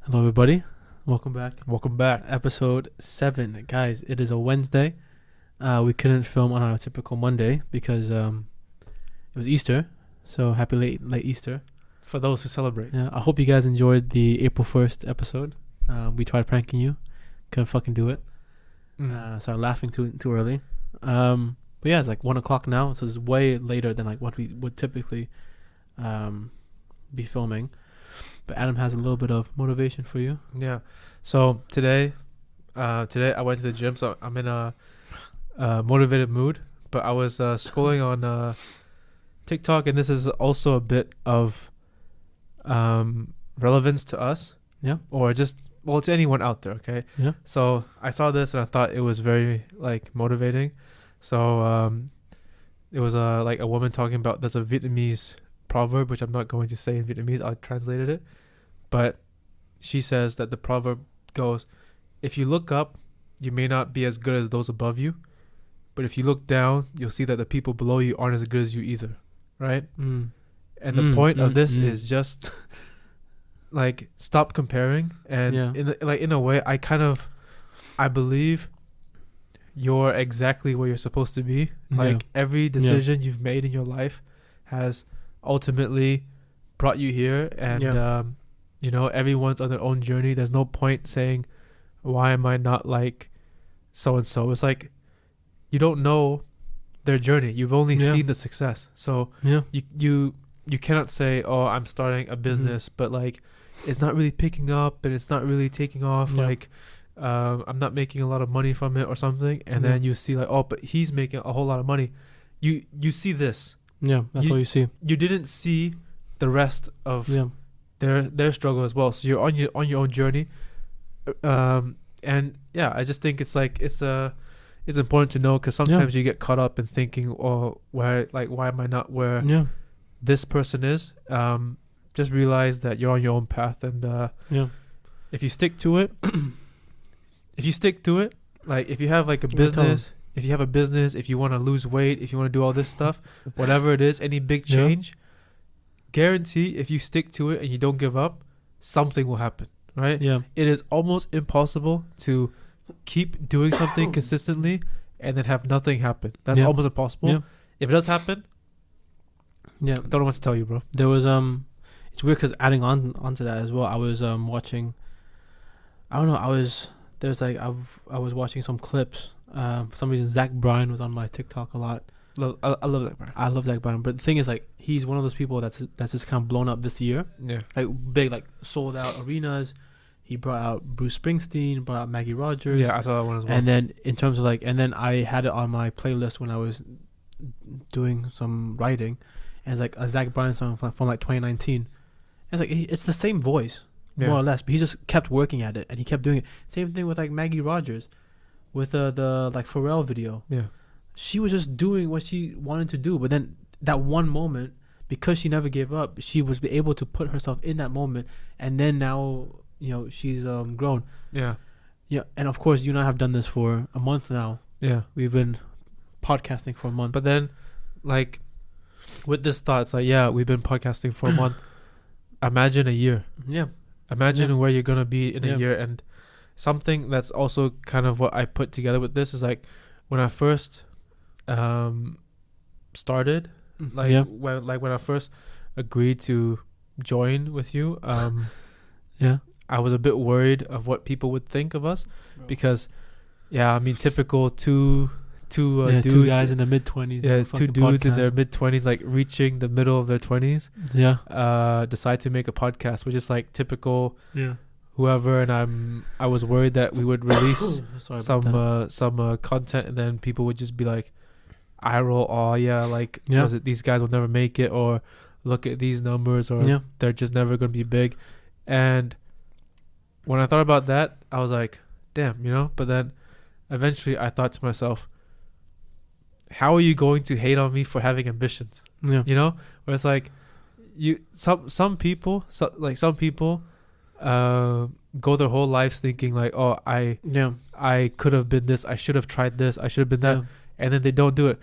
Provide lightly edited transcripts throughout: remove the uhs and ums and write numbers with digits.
Hello, everybody. Welcome back. Welcome back. Episode 7. Guys, it is a Wednesday. We couldn't film on our typical Monday because it was Easter. So happy late Easter. For those who celebrate. Yeah, I hope you guys enjoyed the April 1st episode. We tried pranking you. Couldn't fucking do it. Started laughing too early. But yeah, it's like 1 o'clock now. So it's way later than like what we would typically be filming. But Adam has a little bit of motivation for you. Yeah. So today I went to the gym, so I'm in a motivated mood. But I was scrolling on TikTok, and this is also a bit of relevance to us. Yeah. Or just, well, to anyone out there, okay? Yeah. So I saw this, and I thought it was very, like, motivating. So it was like a woman talking about, there's a Vietnamese proverb, which I'm not going to say in Vietnamese. I translated it. But she says that the proverb goes, if you look up, you may not be as good as those above you. But if you look down, you'll see that the people below you aren't as good as you either. Right? And the point of this is just like stop comparing. And in a way, I believe you're exactly where you're supposed to be. Like every decision you've made in your life has ultimately brought you here, and everyone's on their own journey. There's no point saying, why am I not like so and so? It's like you don't know their journey. You've only seen the success. So you cannot say, oh, I'm starting a business, but like it's not really picking up and it's not really taking off. Like I'm not making a lot of money from it or something. And then you see like, oh, but he's making a whole lot of money. You see this. Yeah, that's all you see. You didn't see the rest of their struggle as well. So you're on your own journey, and I just think it's like it's important to know, because sometimes you get caught up in thinking, oh, why am I not where this person is? Just realize that you're on your own path, and if you stick to it, like if you have like a business. If you have a business, if you want to lose weight, if you want to do all this stuff, whatever it is, any big change, guarantee if you stick to it and you don't give up, something will happen, right? Yeah. It is almost impossible to keep doing something consistently and then have nothing happen. That's almost impossible. Yeah. If it does happen, I don't know what to tell you, bro. There was it's weird because adding onto that as well, I was watching. I don't know. I was watching some clips. For some reason, Zach Bryan was on my TikTok a lot. I love Zach Bryan. I love Zach Bryan, but the thing is, like, he's one of those people that's just kind of blown up this year. Yeah, like big, like sold out arenas. He brought out Bruce Springsteen, brought out Maggie Rogers. Yeah, I saw that one as well. And then in terms of like, and then I had it on my playlist when I was doing some writing, and it's like a Zach Bryan song from like 2019. And it's like it's the same voice, more or less, but he just kept working at it and he kept doing it. Same thing with like Maggie Rogers. With the like Pharrell video, she was just doing what she wanted to do, but then that one moment, because she never gave up, she was able to put herself in that moment, and then now she's grown. Yeah, and of course you and I have done this for a month now. Yeah, we've been podcasting for a month, but then like with this thought, it's like we've been podcasting for a month. Imagine a year. Yeah, imagine where you're gonna be in a year. And something that's also kind of what I put together with this is like when I first started, when I first agreed to join with you, I was a bit worried of what people would think of us, because I mean typical two guys in the mid-20s, two dudes in their mid-20s, like reaching the middle of their 20s, decide to make a podcast, which is like typical whoever. And I was worried that we would release some content, and then people would just be like, eye roll, was it these guys will never make it, or look at these numbers, or they're just never going to be big. And when I thought about that, I was like, damn, but then eventually I thought to myself, how are you going to hate on me for having ambitions? Where it's like some people go their whole lives thinking like, oh, I could have been this, I should have tried this, I should have been that, and then they don't do it.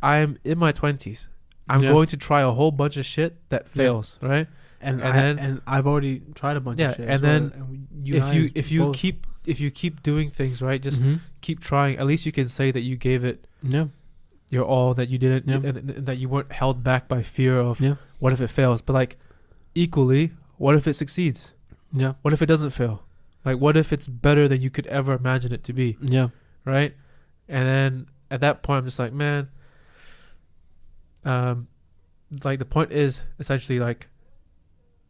I'm in my 20s. I'm going to try a whole bunch of shit that fails, right? and I've already tried a bunch of shit. And then if you both. keep doing things right, just Mm-hmm. keep trying. At least you can say that you gave it your all, that you didn't, and that you weren't held back by fear of what if it fails. But like equally, what if it succeeds? Yeah. What if it doesn't fail? Like, what if it's better than you could ever imagine it to be? Yeah. Right. And then at that point, I'm just like, man. Like the point is essentially like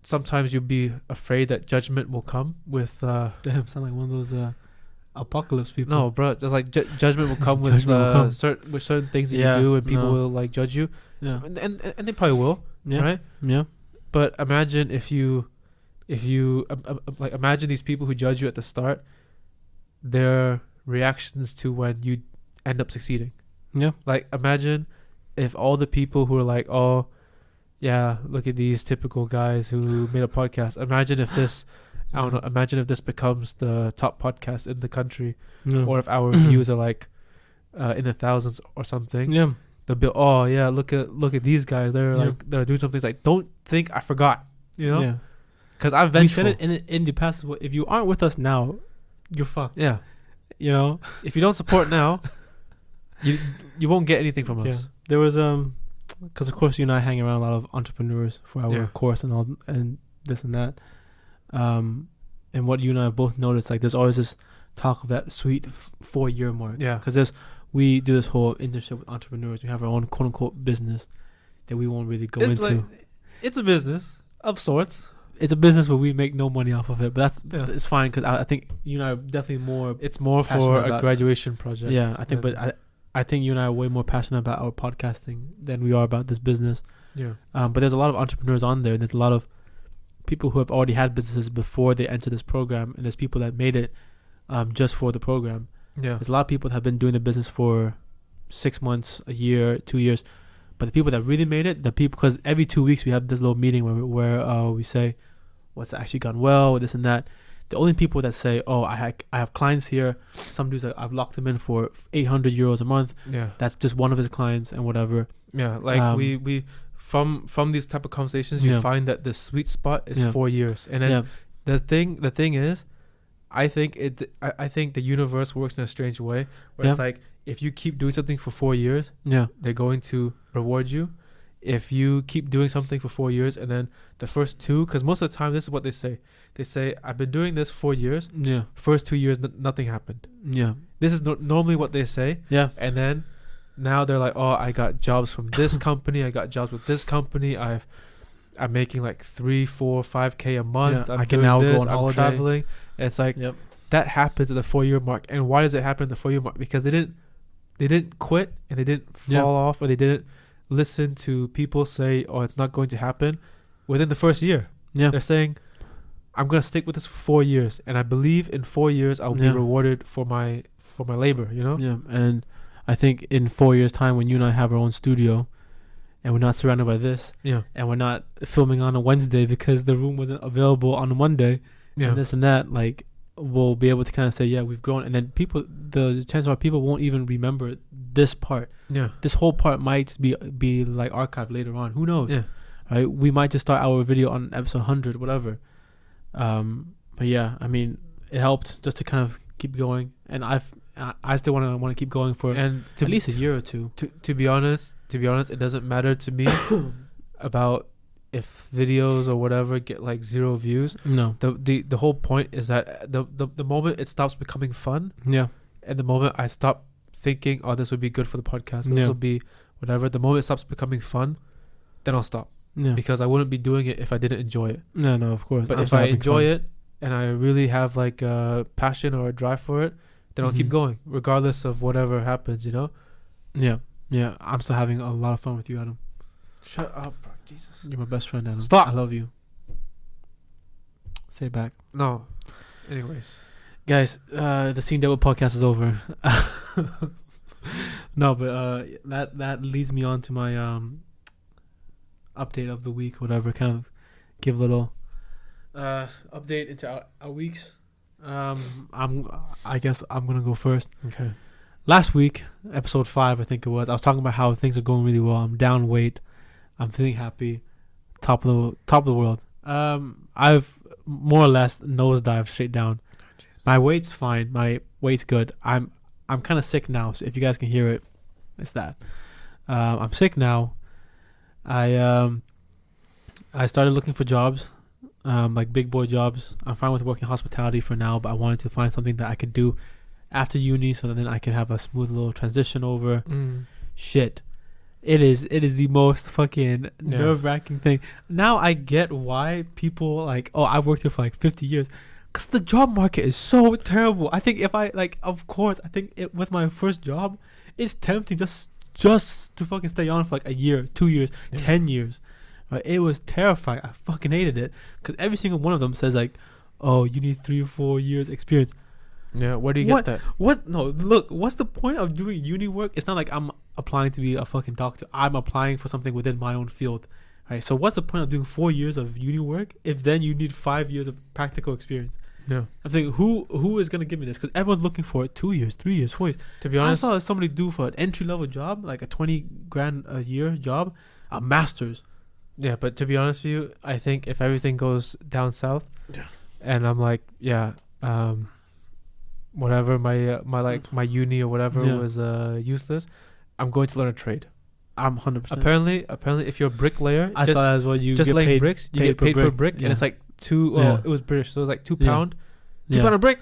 sometimes you'll be afraid that judgment will come with Damn, sound like one of those apocalypse people. no, bro, just like judgment will come with certain things that you do, and people will like judge you. Yeah. And they probably will. Yeah. Right. Yeah. But imagine if you like imagine these people who judge you at the start, their reactions to when you end up succeeding. Yeah. Like imagine if all the people who are like, oh yeah, look at these typical guys who made a podcast. Imagine if this, I don't know, imagine if this becomes the top podcast in the country, or if our views are like in the thousands or something. Yeah. They'll be, oh yeah, look at these guys. They're like, they're doing something. It's like, don't think I forgot, you know? Yeah. Because I've vengeful. We said it in the past. If you aren't with us now, you're fucked. Yeah. You know? If you don't support now, you won't get anything from us. There was because of course you and I hang around a lot of entrepreneurs for our course and all and this and that, and what you and I both noticed, like there's always this talk of that sweet 4-year mark. Yeah. Because we do this whole internship with entrepreneurs. We have our own quote unquote business that we won't really go into. Like, it's a business of sorts. It's a business, but we make no money off of it. But it's fine because I think you and I are definitely more. It's more for a graduation project. Yeah, I think, but I think you and I are way more passionate about our podcasting than we are about this business. Yeah. But there's a lot of entrepreneurs on there. And there's a lot of people who have already had businesses before they enter this program, and there's people that made it just for the program. Yeah. There's a lot of people that have been doing the business for 6 months, a year, 2 years. But the people that really made it, the people, because every 2 weeks we have this little meeting where we say what's actually gone well, this and that. The only people that say, oh, I have clients here. Some dudes, I've locked them in for 800 euros a month. Yeah. That's just one of his clients and whatever. Yeah. Like we from these type of conversations, you find that the sweet spot is 4 years. And then the thing is, I think the universe works in a strange way where it's like, if you keep doing something for 4 years, they're going to reward you. If you keep doing something for 4 years and then the first 2, because most of the time this is what they say. They say, I've been doing this 4 years. Yeah. First 2 years, nothing happened. Yeah. This is normally what they say. Yeah. And then now they're like, oh, I got jobs from this company. I got jobs with this company. I'm making like 3, 4, 5K a month. I can now go on holiday. I'm traveling. And it's like, that happens at the 4-year mark. And why does it happen at the 4-year mark? Because they didn't quit and they didn't fall off, or they didn't listen to people say, oh, it's not going to happen within the first year. Yeah. They're saying, I'm going to stick with this for 4 years. And I believe in 4 years, I'll be rewarded for my labor, you know? Yeah. And I think in 4 years time, when you and I have our own studio and we're not surrounded by this, and we're not filming on a Wednesday because the room wasn't available on a Monday, and this and that, like, we'll be able to kind of say, yeah, we've grown. And then the chances are people won't even remember this part. Yeah. This whole part might just be like archived later on. Who knows? Yeah. Right? We might just start our video on episode 100, whatever. But yeah, I mean, it helped just to kind of keep going. And I still want to keep going for at least a year or two. To be honest, it doesn't matter to me about if videos or whatever get like 0 views. No. The whole point is that the moment it stops becoming fun, and the moment I stop thinking, oh, this would be good for the podcast, this will be whatever, the moment it stops becoming fun, then I'll stop. Yeah. Because I wouldn't be doing it if I didn't enjoy it. No, of course. But if I enjoy it and I really have like a passion or a drive for it, then I'll keep going regardless of whatever happens, you know? Yeah. Yeah. I'm still having a lot of fun with you, Adam. Shut up, bro. Jesus. You're my best friend, Adam. Stop. I love you. Say it back. No. Anyways. Guys, the Scene Double podcast is over. No, but that leads me on to my update of the week, whatever. Kind of give a little update into our weeks. I guess I'm gonna go first. Okay. Last week, episode 5, I think it was, I was talking about how things are going really well. I'm down weight. I'm feeling happy. Top of the world. I've more or less nosedived straight down. My weight's fine. My weight's good. I'm kind of sick now. So if you guys can hear it, it's that. I'm sick now. I started looking for jobs, like big boy jobs. I'm fine with working hospitality for now, but I wanted to find something that I could do after uni, so then I can have a smooth little transition over. Shit. It is the most fucking nerve-wracking thing. Now I get why people like, oh, I've worked here for like 50 years. Because the job market is so terrible. I think if I, like, of course, I think with my first job, it's tempting just to fucking stay on for like a year, 2 years, 10 years. Right? It was terrifying. I fucking hated it. Because every single one of them says like, oh, you need 3 or 4 years experience. Yeah, where do you get that? No, look, what's the point of doing uni work? It's not like I'm applying to be a fucking doctor. I'm applying for something within my own field. Right? So what's the point of doing 4 years of uni work if then you need 5 years of practical experience? No. I'm thinking, who is going to give me this? Because everyone's looking for it 2 years, 3 years, 4 years. To be honest, I saw somebody do for an entry-level job, like a 20 grand a year job, a master's. Yeah, but to be honest with you, I think if everything goes down south, and I'm like, whatever my uni or whatever was useless, I'm going to learn a trade. I'm 100%. Apparently, if you're a bricklayer, I saw as well. You just get laying paid bricks. You get paid per brick, and it's like it was British, so it was like £2 a brick.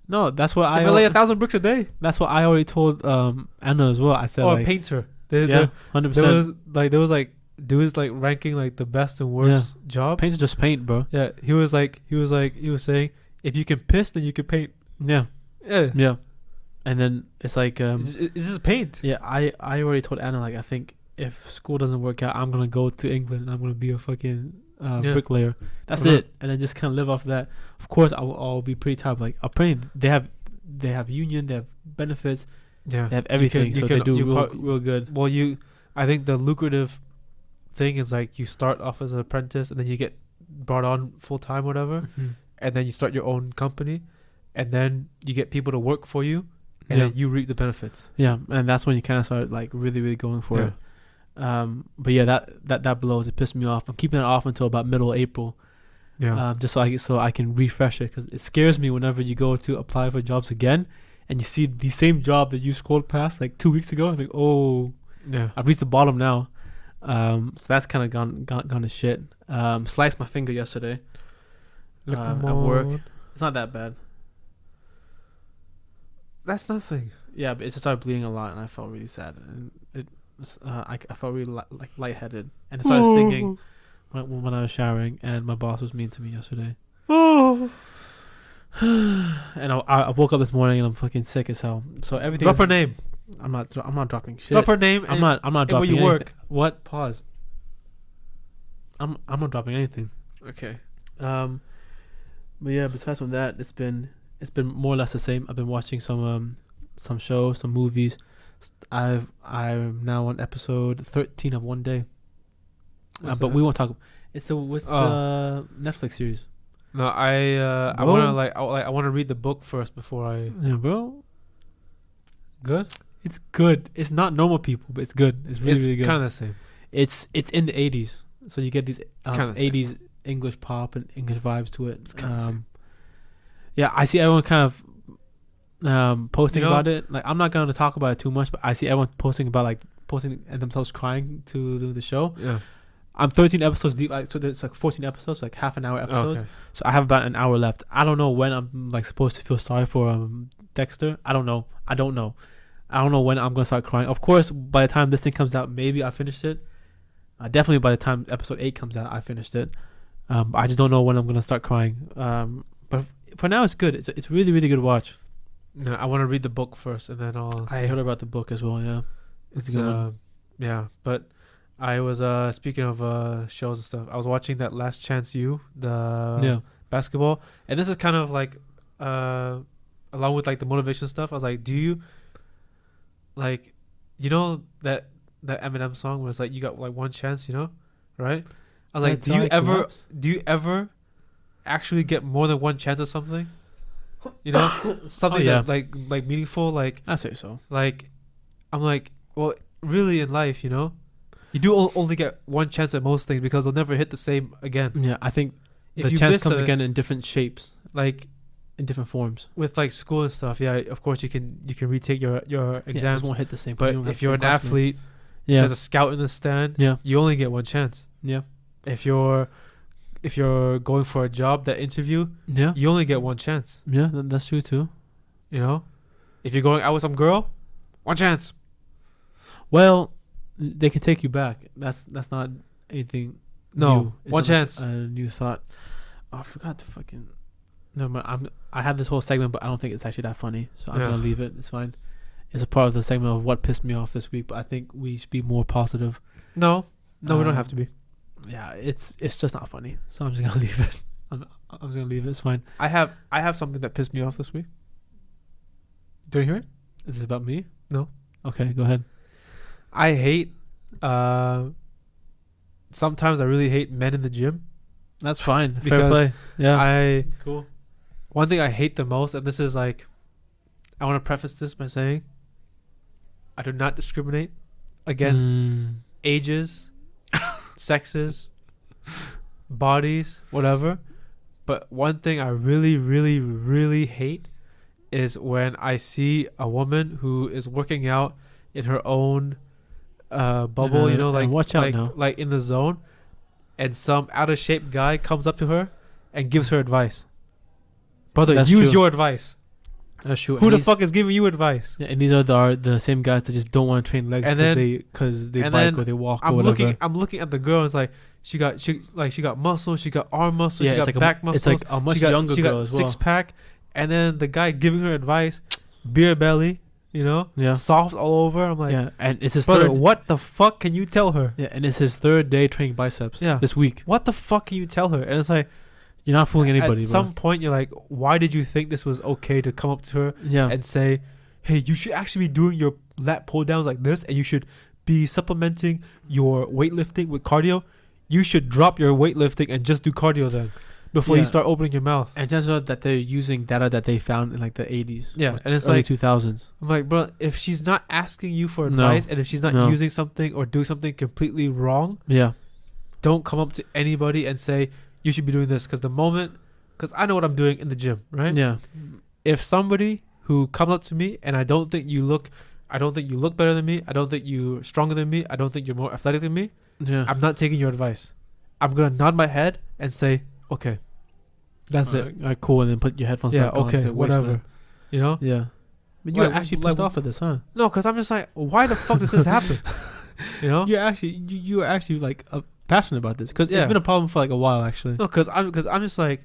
No, that's what I lay 1,000 bricks a day. That's what I already told Anna as well. I said, a painter. 100%. There was like dudes like ranking like the best and worst jobs. Painters just paint, bro. Yeah, he was saying, if you can piss, then you can paint. Yeah. And then it's like, is this paint? Yeah, I already told Anna, like, I think if school doesn't work out, I'm gonna go to England and I'm gonna be a fucking bricklayer. That's it. And then just kind of live off of that. Of course, I'll be pretty tired. Like, I'll paint. They have union. They have benefits. Yeah, they have everything. So they do real good. Well, I think the lucrative thing is like you start off as an apprentice and then you get brought on full time, whatever, and then you start your own company, and then you get people to work for you, and then you reap the benefits. Yeah, and that's when you kind of start like really, really going for it. But yeah, that blows. It pissed me off. I'm keeping it off until about middle April. Yeah. Just so I can refresh it, because it scares me whenever you go to apply for jobs again, and you see the same job that you scrolled past like 2 weeks ago. I'm like, oh, yeah, I've reached the bottom now. So that's kind of gone to shit. Sliced my finger yesterday at work. It's not that bad. That's nothing. Yeah, but it just started bleeding a lot, and I felt really sad. And I felt really lightheaded, and it started stinging when I was showering. And my boss was mean to me yesterday. Oh. And I woke up this morning and I'm fucking sick as hell. So everything. Drop her name. I'm not dropping shit. Drop her name. I'm not dropping. Where you work? What? Pause. I'm not dropping anything. Okay. But yeah, besides from that, it's been more or less the same. I've been watching some shows, some movies. I'm now on episode 13 of One Day. But we won't talk. It's the Netflix series. No, I want to read the book first before I. Yeah, bro. Good. It's good. It's not normal people, but it's good. It's really good. Kind of the same. It's in the 80s, so you get these 80s English pop and English vibes to it. It's kind of the same. Yeah, I see everyone kind of posting about it. Like, I'm not going to talk about it too much, but I see everyone posting themselves crying to the show. Yeah. I'm 13 episodes deep, so there's like 14 episodes, like half an hour episodes. Okay. So I have about an hour left. I don't know when I'm like supposed to feel sorry for Dexter. I don't know when I'm gonna start crying. Of course, by the time this thing comes out, maybe I finished it. Definitely by the time episode 8 comes out, I finished it. But I just don't know when I'm gonna start crying. But for now, it's good. It's really, really good watch. No, I want to read the book first, and then I'll. I heard about the book as well. Yeah, it's good. Yeah, but I was speaking of shows and stuff. I was watching that Last Chance U, the basketball, and this is kind of like along with like the motivation stuff. I was like, do you like, that Eminem song where it's like you got like one chance, right? I was like, do you ever actually get more than one chance at something? Something that like meaningful. Like, I say so. Like, I'm like, well, really in life, You do only get one chance at most things because they'll never hit the same again. Yeah, I think If the you chance miss comes a- again in different shapes, Like in different forms. with like school and stuff, yeah, of course you can retake your Yeah, it exams. just won't hit the same. But you don't have if the you're same an classmates. athlete, yeah, there's a scout in the stand. yeah, You only get one chance. yeah, If you're going for a job, that interview, yeah, you only get one chance. yeah. That's true too. You know, if you're going out with some girl, one chance. Well, they can take you back. That's not anything. No, new. It's one not chance. A new thought. Oh, I forgot to fucking. No, but I had this whole segment, but I don't think it's actually that funny, so I'm Yeah. gonna leave it. It's fine. It's a part of the segment of what pissed me off this week, but I think we should be more positive. No, we don't have to be. Yeah, it's just not funny, so I'm just gonna leave it. I'm just gonna leave it. It's fine. I have something that pissed me off this week. Do you hear it? Is it about me? No. Okay, go ahead. I hate. Sometimes I really hate men in the gym. That's fine. Fair Because play. Yeah. Cool. One thing I hate the most, and this is like, I want to preface this by saying, I do not discriminate against ages, sexes, bodies, whatever. But one thing I really, really, really hate is when I see a woman who is working out in her own bubble, you know, like watch out now. like in the zone, and some out of shape guy comes up to her and gives her advice. Brother, That's use true. your advice. That's true. Who And the these- fuck is giving you advice? Yeah, and these are the same guys that just don't want to train legs And because they and bike then or they walk or I'm whatever. looking at the girl. And it's like she got muscle, she got arm muscle, Yeah, she it's got like back it's muscles. like a much she got, younger she girl got as well. 6-pack, and then the guy giving her advice, beer belly, you know, Yeah, soft all over. I'm like, yeah, and it's his brother, third. what the fuck can you tell her? Yeah, and it's his third day training biceps. Yeah. This week. What the fuck can you tell her? And it's like, You're not fooling anybody, at bro. some point, you're like, why did you think this was okay to come up to her Yeah, and say, hey, you should actually be doing your lat pull downs like this, and you should be supplementing your weightlifting with cardio. You should drop your weightlifting and just do cardio then before you Yeah. start opening your mouth. and chances are that they're using data that they found in like the 80s. Yeah, or and it's early like, 2000s. I'm like, bro, if she's not asking you for No. advice and if she's not No. using something or doing something completely wrong, Yeah, don't come up to anybody and say you should be doing this. Because I know what I'm doing in the gym, right? yeah, If somebody who comes up to me and I don't think you look better than me, I don't think you're stronger than me, I don't think you're more athletic than me, yeah. I'm not taking your advice. I'm gonna nod my head and say, okay, that's it. All right, cool. And then put your headphones Yeah, back on. okay, Say, "Waste whatever. man." You know? Yeah. But you're Like, actually like- pissed off at this, huh? No, because I'm just like, why the fuck does this happen? You know? You're actually you're actually like passionate about this because Yeah. it's been a problem for like a while actually. No, because I'm just like,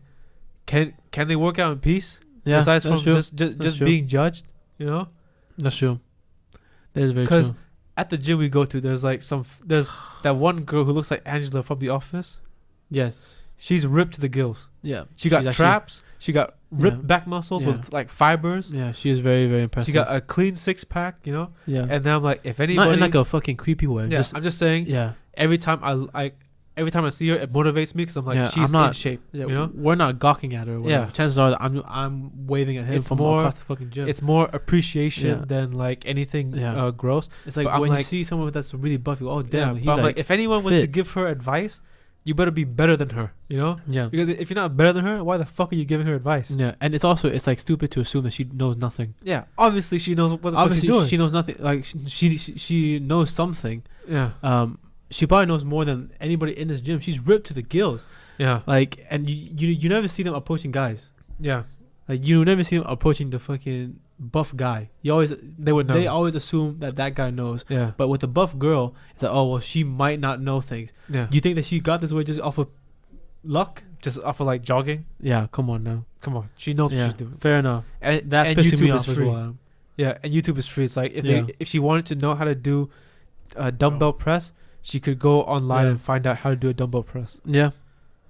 can they work out in peace? Yeah, Besides that's from true. just true. being judged, you know? That's true. That is very 'Cause true. At the gym we go to, there's that one girl who looks like Angela from The Office. Yes. She's ripped to the gills. Yeah. She got She's actually- traps. She got ripped Yeah. back muscles Yeah. with like fibers. Yeah, she is very, very impressive. She got a clean 6-pack, you know. yeah. And then I'm like, if anybody, Not in like a fucking creepy way. yeah, I'm just saying. yeah. Every time I see her, it motivates me because I'm like, Yeah, she's I'm not- in shape. Yeah, You know, we're not gawking at her. Or whatever. Yeah. Chances are that I'm waving at him It's from more- across the fucking gym. it's more appreciation Yeah. than like anything Yeah. gross. It's like but I'm when you like- see someone that's really buff, you go, oh Yeah, damn, he's but I'm like, like, if anyone was to fit. give her advice, you better be better than her. You know, yeah. because if you're not better than her, why the fuck are you giving her advice? Yeah, and it's like stupid to assume that she knows nothing. Yeah, obviously she knows what the Obviously, fuck she's doing. she knows nothing. Like she knows something. Yeah, She probably knows more than anybody in this gym. She's ripped to the gills. yeah, Like, and you never see them approaching guys. yeah. Like, you never see them approaching the fucking buff guy. They would know. They always assume that guy knows. Yeah, But with the buff girl, it's like, oh well, she might not know things. yeah. You think that she got this way just off of luck? Just off of like jogging. Yeah, come on now. Come on, she knows Yeah, what she's doing. fair enough. And That's and pissing YouTube me is off as free. well. Yeah, and YouTube is free. It's like Yeah. if she wanted to know how to do a dumbbell press, she could go online Yeah. and find out how to do a dumbbell press. Yeah,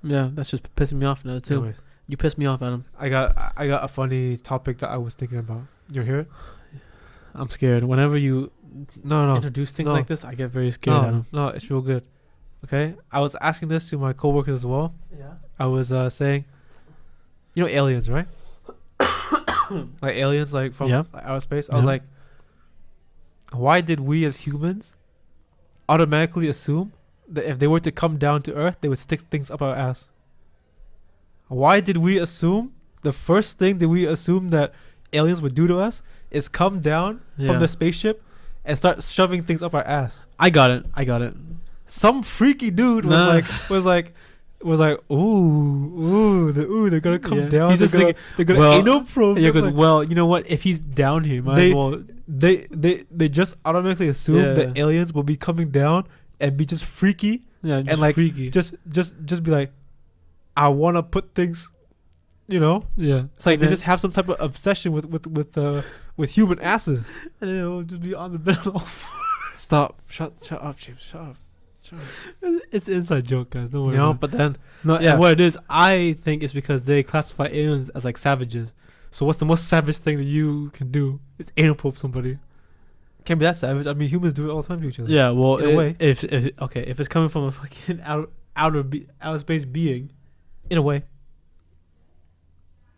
yeah. That's just pissing me off now too. Anyways, You pissed me off, Adam. I got a funny topic that I was thinking about. You hear it? I'm scared. Whenever you No, introduce things No. like this, I get very scared, Adam. no, it's real good. Okay, I was asking this to my coworkers as well. Yeah. I was saying, you know, aliens, right? Like aliens, like from Yeah. outer space. I was Yeah. like, why did we as humans automatically assume that if they were to come down to Earth, they would stick things up our ass? Why did we assume the first thing that we assume that aliens would do to us is come down from the spaceship and start shoving things up our ass? I got it. Some freaky dude was like, they're gonna come down. He's just thinking, they're gonna anal probe. Yeah, because you know what? If he's down here, they just automatically assume that aliens will be coming down and be just freaky. Yeah, and like freaky. just be like, I want to put things. You know, it's like they just have some type of obsession with human asses, and it'll just be on the bed. Stop! Shut up, James! Shut up! It's an inside joke, guys. Don't worry. You know, but then and what it is, I think it's because they classify aliens as like savages. So what's the most savage thing that you can do? It's anal probe somebody. Can't be that savage. I mean, humans do it all the time to each other. Yeah, well, in a way. If it's coming from a fucking outer space being, in a way.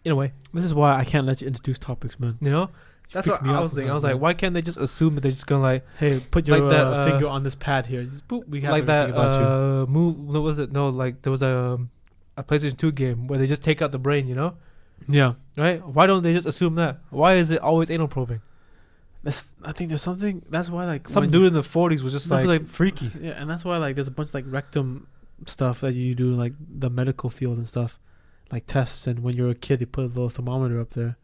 This is why I can't let you introduce topics, man. You know, that's what I was thinking. I was like, why can't they just assume that they're just gonna like, hey, put your finger on this pad here. Just, boop, we have like that about you. move. What was it? No, like there was a PlayStation 2 game where they just take out the brain. You know? Yeah. Right? Why don't they just assume that? Why is it always anal probing? I think there's something. That's why like some dude in the 40s was just like freaky. Yeah, and that's why like there's a bunch of like rectum stuff that you do like the medical field and stuff. Like tests, and when you're a kid, they put a little thermometer up there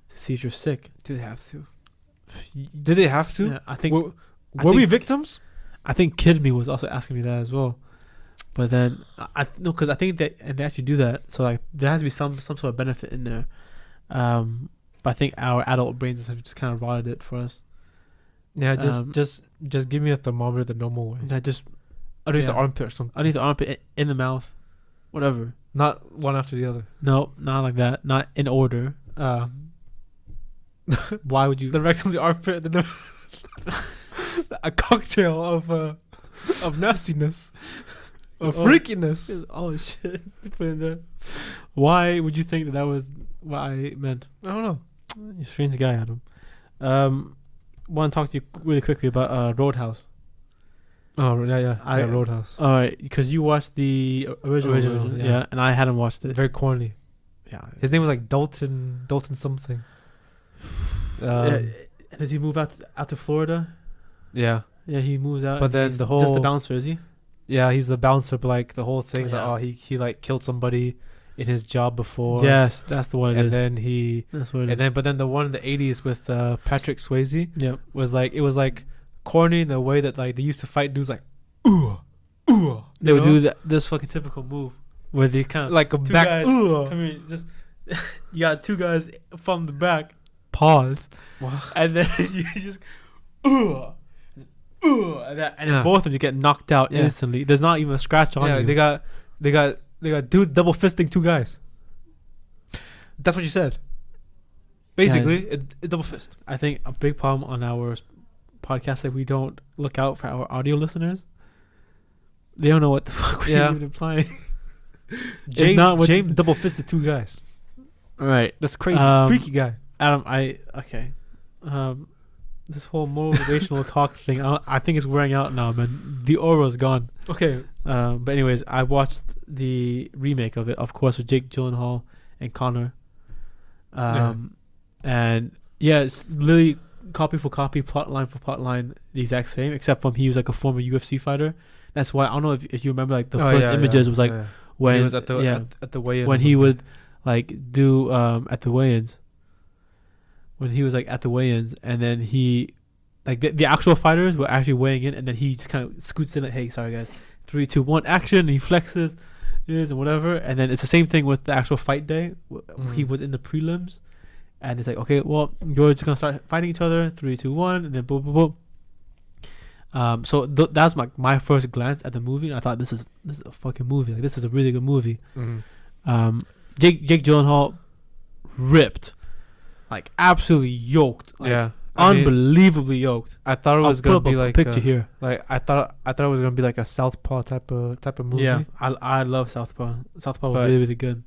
to see if you're sick. Did they have to? Did they have to? Yeah, I think. Were we victims? I think Kid Me was also asking me that as well. But then because I think that and they actually do that, so like there has to be some sort of benefit in there. But I think our adult brains have just kind of rotted it for us. Yeah, just give me a thermometer the normal way. Underneath the armpit or something. Underneath the armpit, in the mouth, whatever. Not one after the other. No, not like that. Not in order. Why would you? The rectum, the armpit, a cocktail of nastiness, of freakiness. Oh shit! Put in there. Why would you think that was what I meant? I don't know. You're a strange guy, Adam. Want to talk to you really quickly about Roadhouse. Oh yeah, Roadhouse. All right, because you watched the original version, yeah, and I hadn't watched it. Very corny. Yeah, his name was like Dalton something. Does he move out to Florida? Yeah, he moves out. But then just the bouncer, is he? Yeah, he's the bouncer. But like the whole thing's like, he like killed somebody in his job before. Yes, that's the one. And then that's what it is. But then the one in the 80s with Patrick Swayze, was like corny in the way that like they used to fight dudes like, they would do this fucking typical move where they kind of like a back. Guys, come here, just you got two guys from the back. Pause, and then you just and then both of them you get knocked out instantly. There's not even a scratch on you. They got dudes double fisting two guys. That's what you said. Basically, a double fist. I think a big problem on our podcast that we don't look out for our audio listeners. They don't know what the fuck we're even implying. James double fisted two guys. Right. That's crazy. Freaky guy. Adam, this whole motivational talk thing, I think it's wearing out now, man. The aura's gone. Okay. But anyways, I watched the remake of it, of course, with Jake Gyllenhaal and Connor. And it's literally copy for copy, plot line for plot line, the exact same, except from he was like a former UFC fighter. That's why I don't know if you remember like the first images was like when he was at the weigh-in, when he would like do at the weigh-ins. When he was like at the weigh-ins, and then he like the actual fighters were actually weighing in, and then he just kind of scoots in like, hey, sorry guys, 3, 2, 1, action, and he flexes and whatever, and then it's the same thing with the actual fight day. He was in the prelims, and it's like, okay, well, you're just gonna start fighting each other, 3, 2, 1, and then boom, boom, boom. So that was my first glance at the movie, and I thought this is a fucking movie. Like, this is a really good movie. Jake Gyllenhaal ripped, like absolutely yoked. Like, unbelievably yoked. I thought it was gonna be like a picture here. Like I thought it was gonna be like a Southpaw type of movie. Yeah, I love Southpaw. Southpaw was really, really good.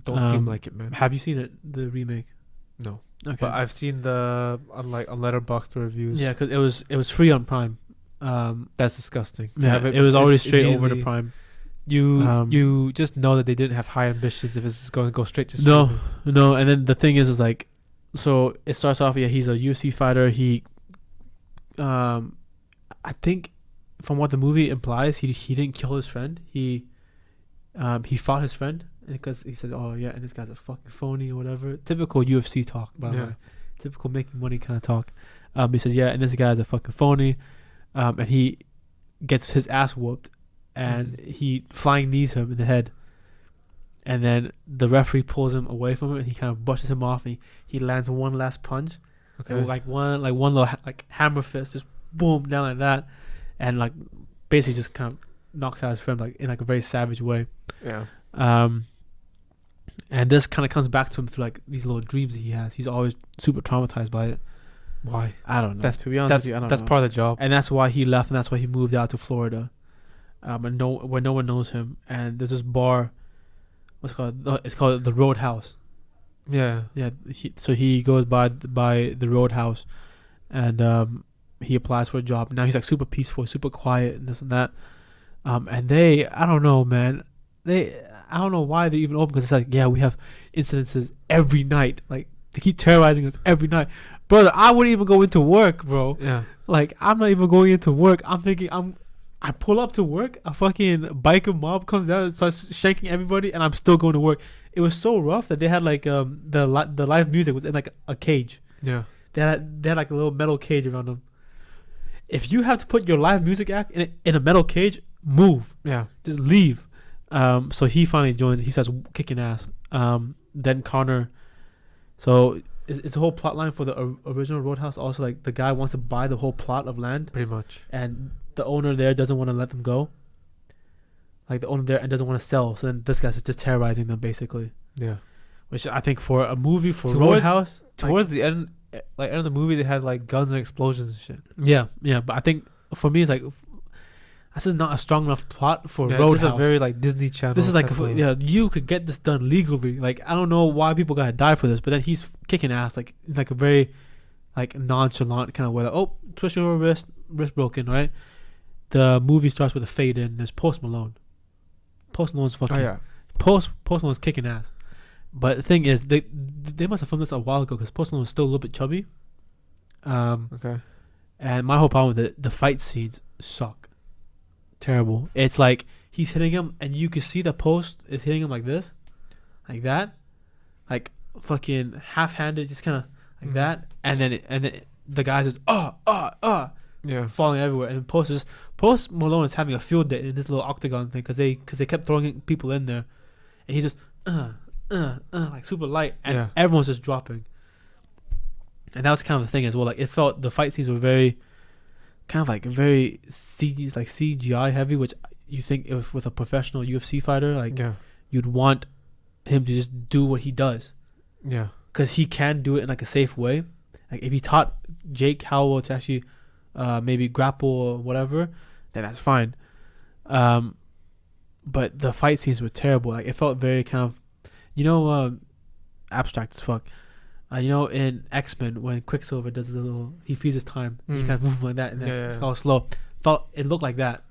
Don't seem like it, man. Have you seen it, the remake? No. Okay. But I've seen the on Letterboxd reviews. Yeah, because it was free on Prime. That's disgusting. Yeah, it was already straight over the prime. You just know that they didn't have high ambitions if it's just going to go straight to streaming. No. And then the thing is like, so it starts off. Yeah, he's a UFC fighter. He, I think, from what the movie implies, he didn't kill his friend. He fought his friend because he said, "Oh yeah," and this guy's a fucking phony or whatever. Typical UFC talk, by the way. Typical making money kind of talk. He says, "Yeah," and this guy's a fucking phony, and he gets his ass whooped, and he flying knees him in the head, and then the referee pulls him away from him, and he kind of brushes him off, and he lands one last punch, like one little hammer fist, just boom down like that, and like basically just kind of knocks out his friend like in like a very savage way. Yeah. And this kind of comes back to him through like these little dreams that he has. He's always super traumatized by it. Why? I don't know. That's, to be honest with you, I don't know. That's part of the job. And that's why he left, and that's why he moved out to Florida. And where no one knows him. And there's this bar. What's it called? It's called the Roadhouse. Yeah. Yeah. So he goes by the Roadhouse, and he applies for a job. Now he's like super peaceful, super quiet, and this and that. And I don't know, man. I don't know why they even open, because it's like, yeah, we have incidences every night. Like, they keep terrorizing us every night. Brother, I wouldn't even go into work, bro. Yeah. Like, I'm not even going into work. I'm thinking, I pull up to work, a fucking biker mob comes down and starts shanking everybody, and I'm still going to work. It was so rough that they had like the live music was in like a cage. Yeah. They had like a little metal cage around them. If you have to put your live music act in a metal cage, move. Yeah. Just leave. So he finally joins. He starts kicking ass. Then Connor. So it's the whole plot line for the original Roadhouse. Also, like, the guy wants to buy the whole plot of land, pretty much, and the owner there doesn't want to let them go. Like, the owner there and doesn't want to sell. So then this guy's just terrorizing them, basically. Yeah. Which I think for a movie Roadhouse, towards the end, like end of the movie, they had like guns and explosions and shit. Yeah. But I think for me, it's like, this is not a strong enough plot for Roadhouse. This is a very like Disney Channel. This is like, you could get this done legally. Like, I don't know why people gotta die for this, but then he's kicking ass like a very like nonchalant kind of way. Like, oh, twist your wrist broken, right? The movie starts with a fade in. There's Post Malone. Post Malone's fucking. Oh yeah. Post Malone's kicking ass. But the thing is, they must have filmed this a while ago, because Post Malone was still a little bit chubby. Okay. And my whole problem with it, the fight scenes suck. Terrible. It's like he's hitting him, and you can see the Post is hitting him like this, like that, like fucking half-handed, just kind of like that, and then the guys just falling everywhere, and Post Malone is having a field day in this little octagon thing, because they kept throwing people in there, and he's just like super light, and everyone's just dropping, and that was kind of the thing as well. Like, it felt the fight scenes were very kind of like very CGI heavy, which you think if with a professional UFC fighter, like, you'd want him to just do what he does. Yeah. Because he can do it in like a safe way. Like, if he taught Jake Howell to actually maybe grapple or whatever, then that's fine. But the fight scenes were terrible. Like, it felt very kind of, abstract as fuck. In X-Men, when Quicksilver does the little, he freezes his time, he kind of moves like that, and then it's all slow. It looked like that,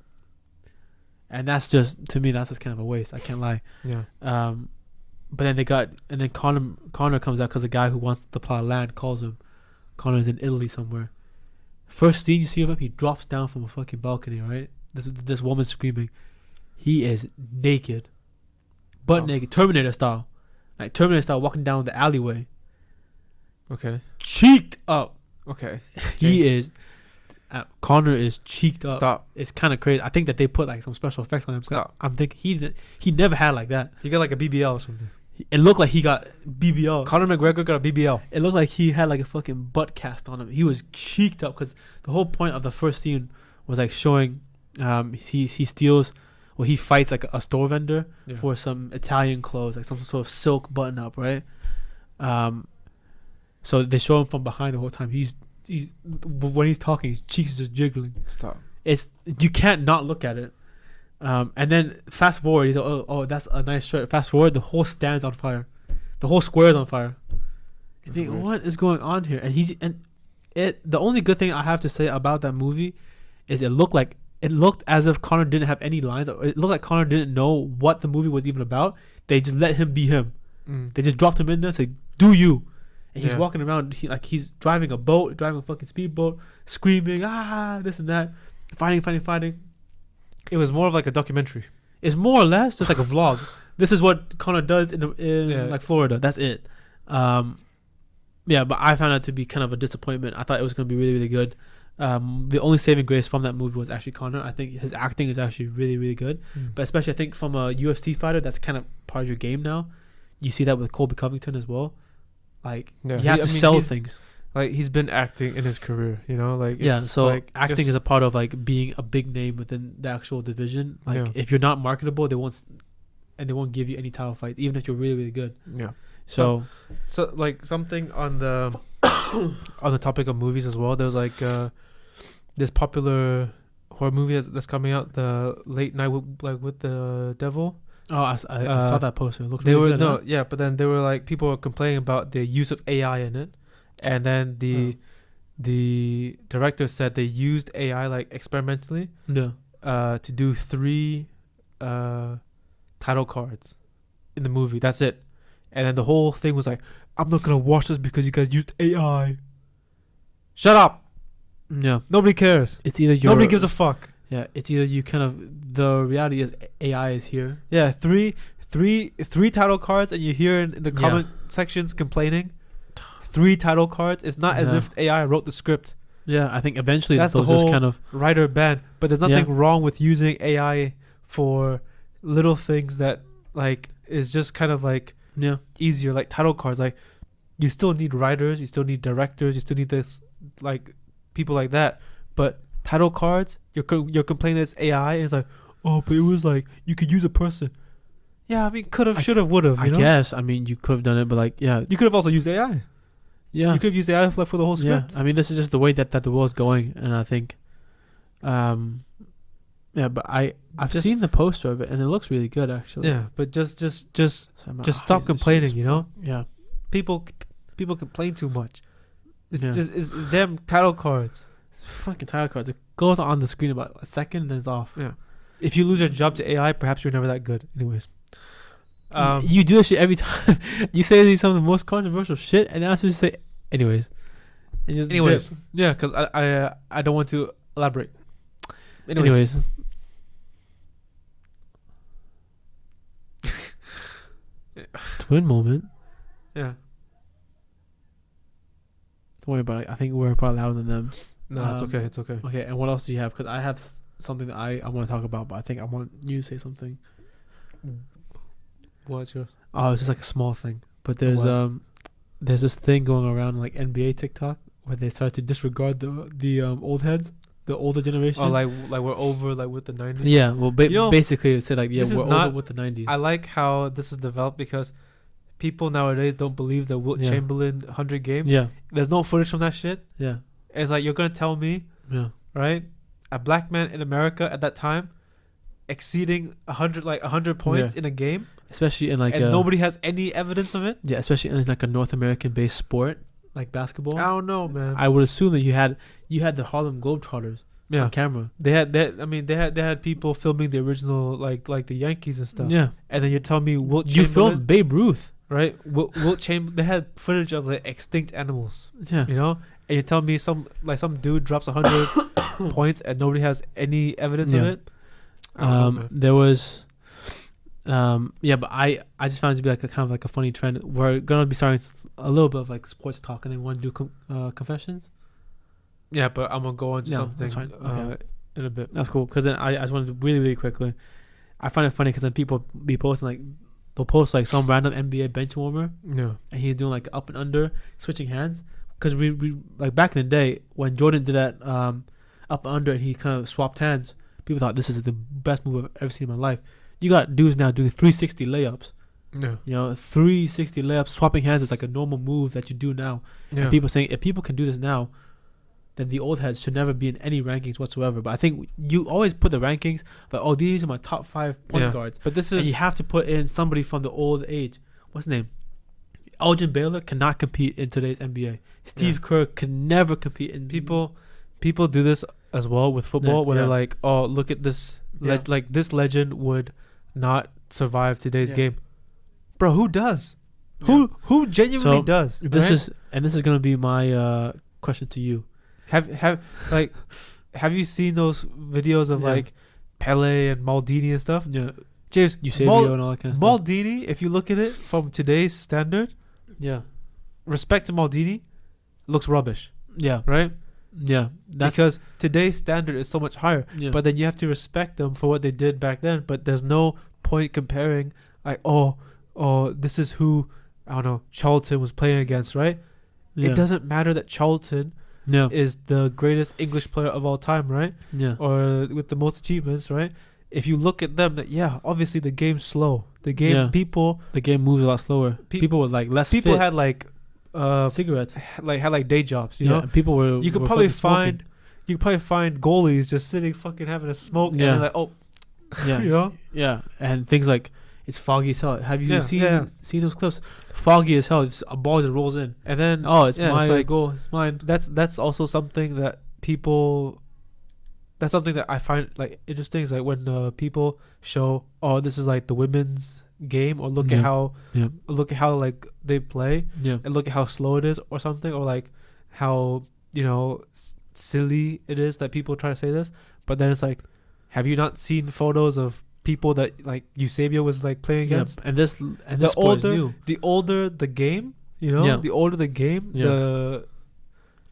and that's just, to me, that's just kind of a waste. I can't lie. Yeah. But then Connor comes out, because the guy who wants the plot of land calls him. Connor's in Italy somewhere. First scene you see of him, he drops down from a fucking balcony. Right, this woman's screaming. He is naked, naked, Terminator style, walking down the alleyway. Okay. Cheeked up. Okay. He is. Connor is cheeked up. Stop. It's kind of crazy. I think that they put like some special effects on him. Stop. I'm thinking he never had like that. He got like a BBL or something. It looked like he got BBL. Conor McGregor got a BBL. It looked like he had like a fucking butt cast on him. He was cheeked up, because the whole point of the first scene was like showing he steals, he fights like a store vendor for some Italian clothes, like some sort of silk button up, right? So they show him from behind the whole time. He's when he's talking, his cheeks are just jiggling. Stop. You can't not look at it. And then fast forward, he's like, oh, that's a nice shirt. Fast forward, the whole stand's on fire. The whole square is on fire. You think, what is going on here? And the only good thing I have to say about that movie is it looked as if Conor didn't have any lines. Or it looked like Conor didn't know what the movie was even about. They just let him be him. They just dropped him in there and said, "Do you?" And he's walking around he's driving a boat, driving a fucking speedboat, screaming, this and that, fighting. It was more of like a documentary. It's more or less just like a vlog. This is what Conor does in like Florida. That's it. But I found it to be kind of a disappointment. I thought it was going to be really, really good. The only saving grace from that movie was actually Conor. I think his acting is actually really, really good. But especially I think from a UFC fighter, that's kind of part of your game now. You see that with Colby Covington as well. Like you have to sell things. Like he's been acting in his career, you know. Like so like acting is a part of like being a big name within the actual division. Like if you're not marketable, they won't give you any title fights, even if you're really, really good. Yeah. So like something on the on the topic of movies as well. There was like this popular horror movie that's coming out, the Late Night with the Devil. Oh, I saw that poster. It looks really good. But then they were like, people were complaining about the use of AI in it, and then the director said they used AI like experimentally to do 3 title cards in the movie. That's it. And then the whole thing was like, I'm not gonna watch this because you guys used AI. Shut up. Yeah. Nobody cares. It's either nobody gives a fuck. Yeah, it's either you kind of, the reality is AI is here. Yeah, three title cards, and you hear in the comment sections complaining. 3 title cards. It's not as if AI wrote the script. Yeah, I think eventually that's those the whole just kind of writer ban. But there's nothing wrong with using AI for little things that like is just kind of like easier, like title cards. Like you still need writers, you still need directors, you still need this like people like that. But title cards, you're complaining that it's AI, and it's like, oh, but it was like you could use a person. Yeah, I mean, could have, should have, would have. I guess. I mean, you could have done it, but like, you could have also used AI. Yeah, you could have used AI for the whole script. Yeah, I mean, this is just the way that the world's going, and I think, but I've seen the poster of it, and it looks really good, actually. Yeah, but just stop complaining, you know. Yeah, people complain too much. It's just it's damn title cards. It's fucking title cards. It goes on the screen about a second, and then it's off. Yeah. If you lose your job to AI, perhaps you're never that good. Anyways. You do this shit every time. You say some of the most controversial shit, and then I just say, anyways. Yeah, because I don't want to elaborate. Anyways. Twin moment. Yeah. Don't worry about it. I think we're probably louder than them. No, it's okay. It's okay. Okay, and what else do you have? Because I have something that I want to talk about, but I think I want you to say something. What's yours? Oh, it's just like a small thing. But there's this thing going around like NBA TikTok where they start to disregard the old heads, the older generation. Oh, like we're over like with the 90s. Yeah, well, basically it said like we're over with the 90s. I like how this is developed because people nowadays don't believe the Wilt Chamberlain 100 game. Yeah, there's no footage from that shit. Yeah, and it's like you're gonna tell me, right? A black man in America at that time exceeding 100 points in a game. Especially in like, and nobody has any evidence of it. Yeah, especially in like a North American based sport like basketball. I don't know, man. I would assume that you had the Harlem Globetrotters on camera. They had people filming the original like the Yankees and stuff. Yeah, and then you tell me Wilt Chamberlain. You filmed Babe Ruth, right? Wilt Chamberlain. They had footage of like extinct animals. Yeah, you know, and you tell me some dude drops 100 points and nobody has any evidence of it. There was. But I just found it to be like a kind of like a funny trend. We're gonna be starting a little bit of like sports talk, and then want to do confessions. Yeah, but I'm gonna go on to something in a bit. That's cool. Because then I just wanted to really, really quickly. I find it funny because then people be posting like they'll post like some random NBA bench warmer. Yeah, and he's doing like up and under, switching hands. Because we like back in the day when Jordan did that up and under, and he kind of swapped hands. People thought this is the best move I've ever seen in my life. You got dudes now doing 360 layups. Yeah. You know, 360 layups, swapping hands is like a normal move that you do now. Yeah. And people saying if people can do this now, then the old heads should never be in any rankings whatsoever. But I think you always put the rankings like, oh, these are my top 5 point guards. But this is, and you have to put in somebody from the old age. What's his name? Elgin Baylor cannot compete in today's NBA. Steve Kerr can never compete in. People do this as well with football, where they're Yeah. like, oh, look at this, Yeah. like this legend would not survive today's Yeah. game, bro. Who does? Yeah. Who genuinely So, does? This right? is gonna be my question to you. Have you seen those videos of Yeah. like Pele and Maldini and stuff? Yeah, James, Eusebio and all that kind of stuff. Maldini, if you look at it from today's standard, Yeah, respect to Maldini, looks rubbish, yeah, right? yeah. That's Because today's standard is so much higher. yeah. But then you have to respect them for what they did back then. But there's no point comparing, like, oh, this is who, I don't know, Charlton was playing against, right? yeah. It doesn't matter that Charlton Yeah, is the greatest English player of all time, right? yeah, Or with the most achievements, right? If you look at them, that obviously the game's slow. The game, Yeah. people the game moves a lot slower. People were like less. people fit. had like cigarettes. had day jobs, you Yeah, know. and people were. You could were probably fucking find goalies just sitting fucking having a smoke, and Yeah. they're like, oh, smoking. Yeah, you know. yeah, and things like it's foggy as hell. Have you Yeah, seen yeah. seen those clips? Foggy as hell. It's, a ball just rolls in. And then Oh, it's Yeah, my it's like- goal. It's mine. that's also something that people. That's something that I find like interesting. Is like when people show, oh, this is like the women's game, or look Yeah. at how like they play, Yeah, and look at how slow it is, or something, or like how silly it is that people try to say this. But then it's like, have you not seen photos of people that like Eusebio was like playing yeah. against? And this The sport is older- new. The older the game, Yeah. the older the game, Yeah.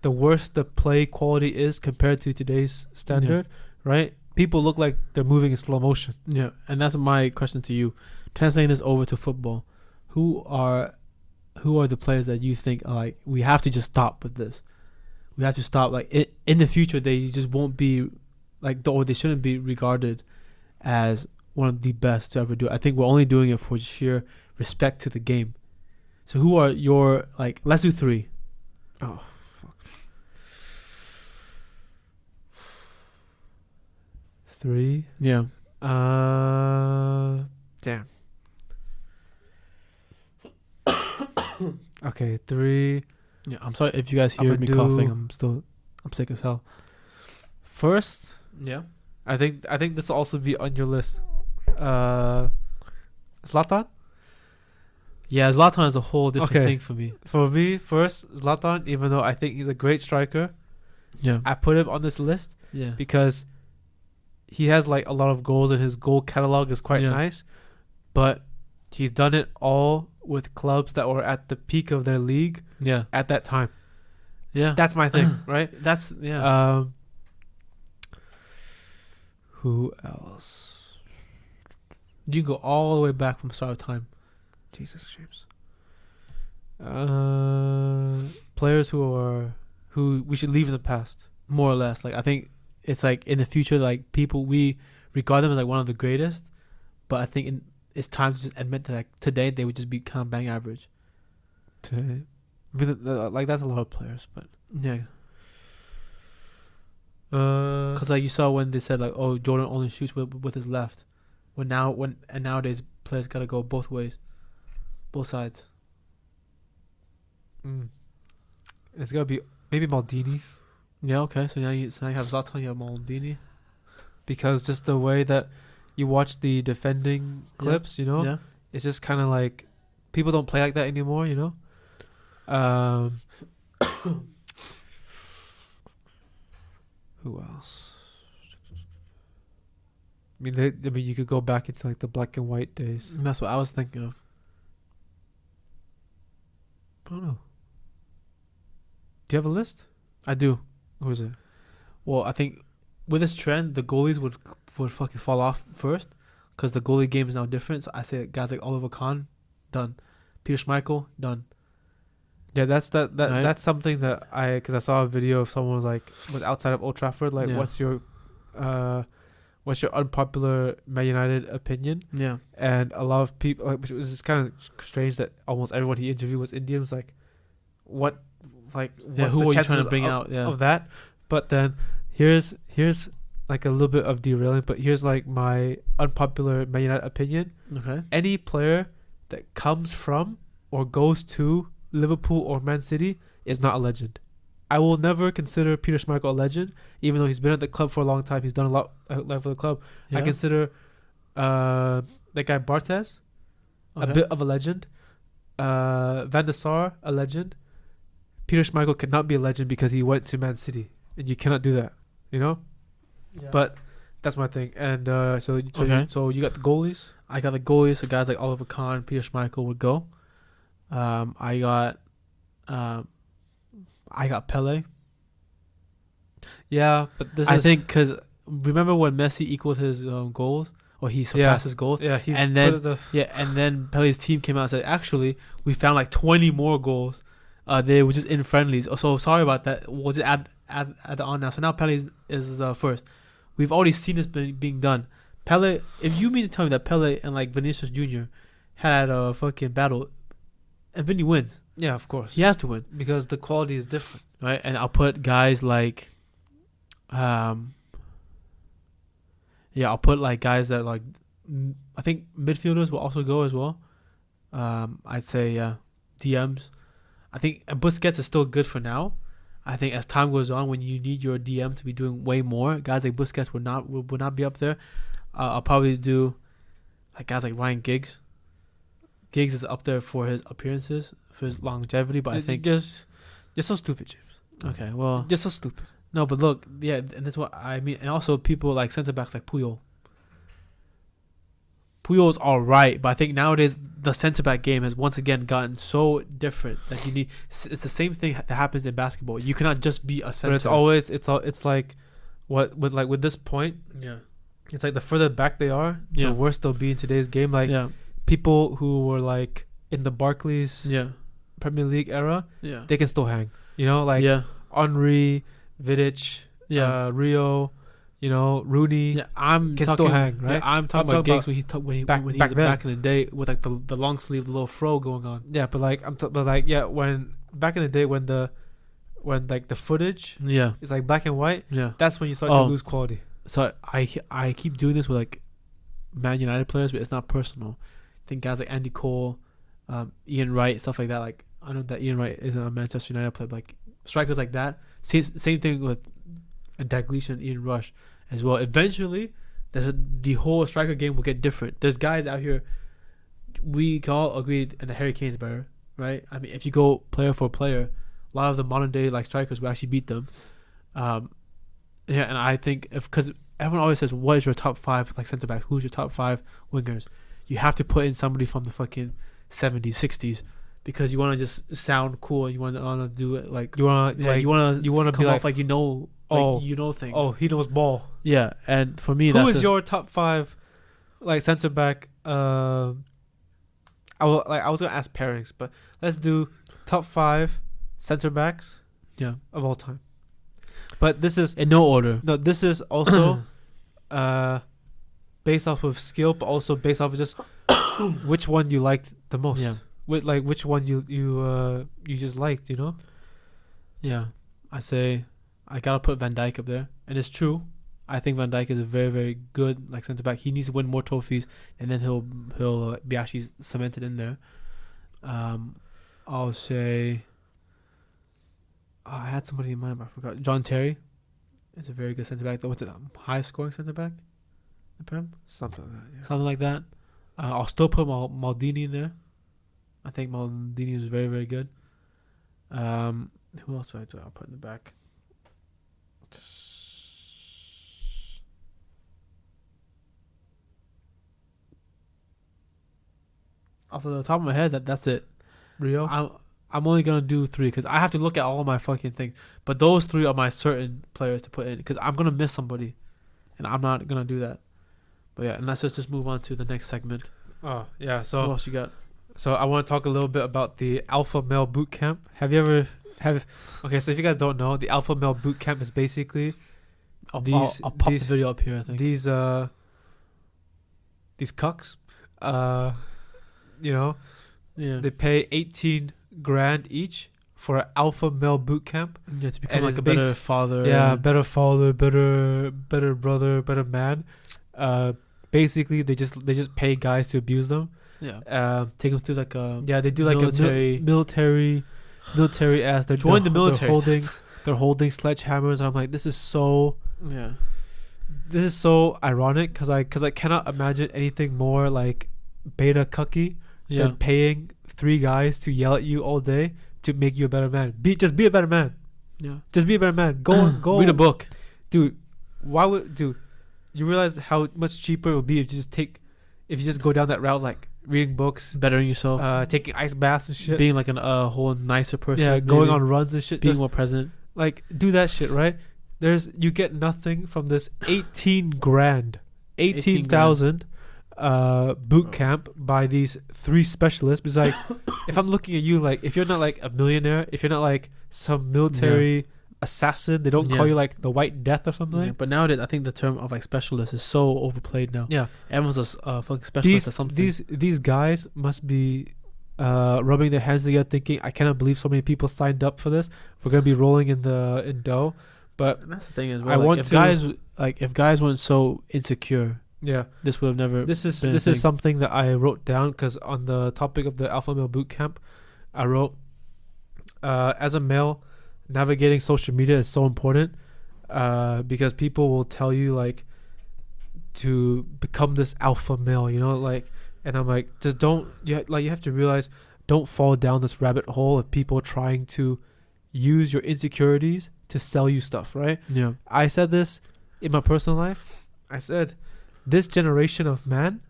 the worse the play quality is compared to today's standard, right? People look like they're moving in slow motion. Yeah, and that's my question to you. Translating this over to football, who are the players that you think are like we have to just stop with this? We have to stop. Like in the future, they just won't be like or they shouldn't be regarded as one of the best to ever do it. I think we're only doing it for sheer respect to the game. So who are your like? Let's do 3. Oh, fuck. 3. Yeah. Damn. Okay, 3. Yeah. I'm sorry if you guys I'ma hear me do- coughing. I'm sick as hell. First, Yeah. I think this will also be on your list. Zlatan. Yeah, Zlatan is a whole different Okay. thing for me. For me, first Zlatan. Even though I think he's a great striker, Yeah. I put him on this list Yeah. because he has like a lot of goals and his goal catalog is quite Yeah. nice. But he's done it all with clubs that were at the peak of their league Yeah. at that time. Yeah. That's my thing, right? That's yeah. Who else? You can go all the way back from start of time. Jesus, James. Players who we should leave in the past. More or less. Like I think it's like in the future, like people we regard them as like one of the greatest, but I think it's time to just admit that like today they would just be kind of bang average. Today, I mean, like that's a lot of players, but Yeah. Because like you saw when they said like, oh, Jordan only shoots with his left, nowadays players gotta go both ways, both sides. it's gotta be maybe Maldini, Yeah. Okay. So now you have Zlatan, you have Maldini. because just the way that you watch the defending clips, Yeah. it's just kind of like people don't play like that anymore, Who else? I mean, you could go back into like the black and white days. That's what I was thinking of. I don't know. Do you have a list? I do. Who is it? Well, I think with this trend, the goalies would fucking fall off first, because the goalie game is now different. So I say guys like Oliver Kahn, done. Peter Schmeichel, done. Yeah, that's Right. that's something that because I saw a video of someone was outside of Old Trafford. Like, Yeah. what's your unpopular Man United opinion? Yeah. And a lot of people, which was just kind of strange that almost everyone he interviewed was Indian. Was like, what, like, Yeah, what's who the are you chances trying to bring of, out? Yeah. of that? But then here's like a little bit of derailing. But here's like my unpopular Man United opinion. Okay. Any player that comes from or goes to Liverpool or Man City is not a legend. I will never consider Peter Schmeichel a legend, even though he's been at the club for a long time. He's done a lot for the club. Yeah. I consider that guy Barthez a bit of a legend. Van der Sar a legend. Peter Schmeichel cannot be a legend because he went to Man City, and you cannot do that. You know. Yeah. But that's my thing. And so you got the goalies. I got the goalies. So guys like Oliver Kahn, Peter Schmeichel would go. I got Pele. Yeah, but I think because remember when Messi equaled his goals, or he surpassed his goals. Yeah, and then Pele's team came out and said, actually, we found like 20 more goals. They were just in friendlies. So sorry about that. We'll just add on now. So now Pele is first. We've already seen this being done. Pele, if you mean to tell me that Pele and like Vinicius Jr. had a fucking battle, and Vinny wins. Yeah, of course. He has to win. Because the quality is different. Right? And I'll put guys like I'll put like guys that like I think midfielders will also go as well. I'd say DMs. I think Busquets is still good for now. I think as time goes on, when you need your DM to be doing way more, guys like Busquets would not be up there. I'll probably do like guys like Ryan Giggs. Giggs is up there for his appearances, for his longevity, but I think you're so stupid, James. Okay, well, you're so stupid. No, but look, yeah, and that's what I mean. And also people like center backs like Puyol. Puyol's all right, but I think nowadays the center back game has once again gotten so different that you need. It's the same thing that happens in basketball. You cannot just be a center. But it's like with this point. Yeah. It's like the further back they are, the worse they'll be in today's game. Like people who were like in the Barclays Premier League era, they can still hang. You know, like Henry, Vidic, Rio, you know, Rooney. Yeah, can still hang, right? Yeah, I'm talking about Giggs when he was back in the day with like the long sleeve, the little fro going on. Yeah, but like when back in the day when like the footage is like black and white, that's when you start to lose quality. So I keep doing this with like Man United players, but it's not personal. I think guys like Andy Cole, Ian Wright, stuff like that. Like I know that Ian Wright isn't a Manchester United player, but like strikers like that. Same thing with Dalglish and Ian Rush as well. Eventually, the whole striker game will get different. There's guys out here. We can all agree, and the Harry Kane's better, right? I mean, if you go player for player, a lot of the modern day like strikers will actually beat them. And I think because everyone always says, "What is your top 5 like center backs? Who's your top 5 wingers?" You have to put in somebody from the fucking 70s, 60s, because you want to just sound cool and you want to do it like you want to be like you know, you know things. Oh, he knows ball. Yeah, and for me, who is your top 5 like center back? I was gonna ask pairings, but let's do top 5 center backs. Of all time. But this is in no order. No, this is also based off of skill, but also based off of just which one you liked the most. Yeah. Which one you just liked, you know? Yeah. I say I gotta put Van Dijk up there. And it's true. I think Van Dijk is a very, very good like centre back. He needs to win more trophies and then he'll be actually cemented in there. I'll say I had somebody in mind, but I forgot. John Terry is a very good centre back. What's it? High scoring centre back? The Prem? Something like that. Yeah. Something like that. I'll still put Maldini in there. I think Maldini is very, very good. Who else do I'll put in the back? Off the top of my head, that's it. Rio? I'm only gonna do 3 because I have to look at all my fucking things. But those 3 are my certain players to put in because I'm gonna miss somebody, and I'm not gonna do that. But yeah, and let's just move on to the next segment. Oh yeah, so what else you got? So I want to talk a little bit about the Alpha Male Boot Camp. Okay, so if you guys don't know, the Alpha Male Boot Camp is basically I'll pop the video up here. I think these cucks, you know, they pay 18 grand each for an Alpha Male Boot Camp. Yeah, to become like a better father. Yeah, better father, better brother, better man. Basically, they just pay guys to abuse them. Yeah. Take them through like they do like military a military ass. They're join the military. They're holding they're holding sledgehammers, and I'm like, this is so ironic because I cannot imagine anything more like beta cucky than paying 3 guys to yell at you all day to make you a better man. Just be a better man. Yeah, just be a better man. Go read a book, dude. You realize how much cheaper it would be if you just go down that route, like reading books, bettering yourself, taking ice baths and shit, being like a whole nicer person, yeah, going on runs and shit, being more present. Like, do that shit, right? You get nothing from this 18,000 boot camp by these 3 specialists. It's like, if I'm looking at you, like, if you're not like a millionaire, if you're not like some military assassin, they don't call you like the White Death or something. Yeah, but nowadays I think the term of like specialist is so overplayed now. Yeah, everyone's a fucking specialist or something. These guys must be rubbing their hands together, thinking, I cannot believe so many people signed up for this. We're gonna be rolling in dough. But and that's the thing is, if guys weren't so insecure, this would have never. This is something that I wrote down because on the topic of the alpha male boot camp, I wrote, as a male, navigating social media is so important because people will tell you like to become this alpha male, you know, like, and I'm like, just don't. You have to realize, don't fall down this rabbit hole of people trying to use your insecurities to sell you stuff, right? Yeah. I said this in my personal life. I said, this generation of man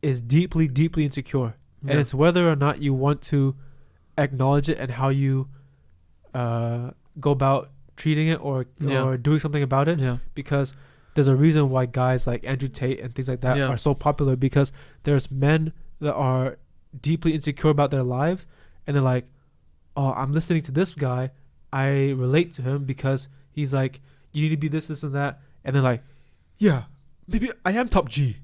is deeply, deeply insecure. Yeah. And it's whether or not you want to acknowledge it and how you go about treating it or doing something about it. Yeah. Because there's a reason why guys like Andrew Tate and things like that are so popular, because there's men that are deeply insecure about their lives and they're like, oh, I'm listening to this guy, I relate to him because he's like, you need to be this and that, and they're like, yeah, maybe I am top G,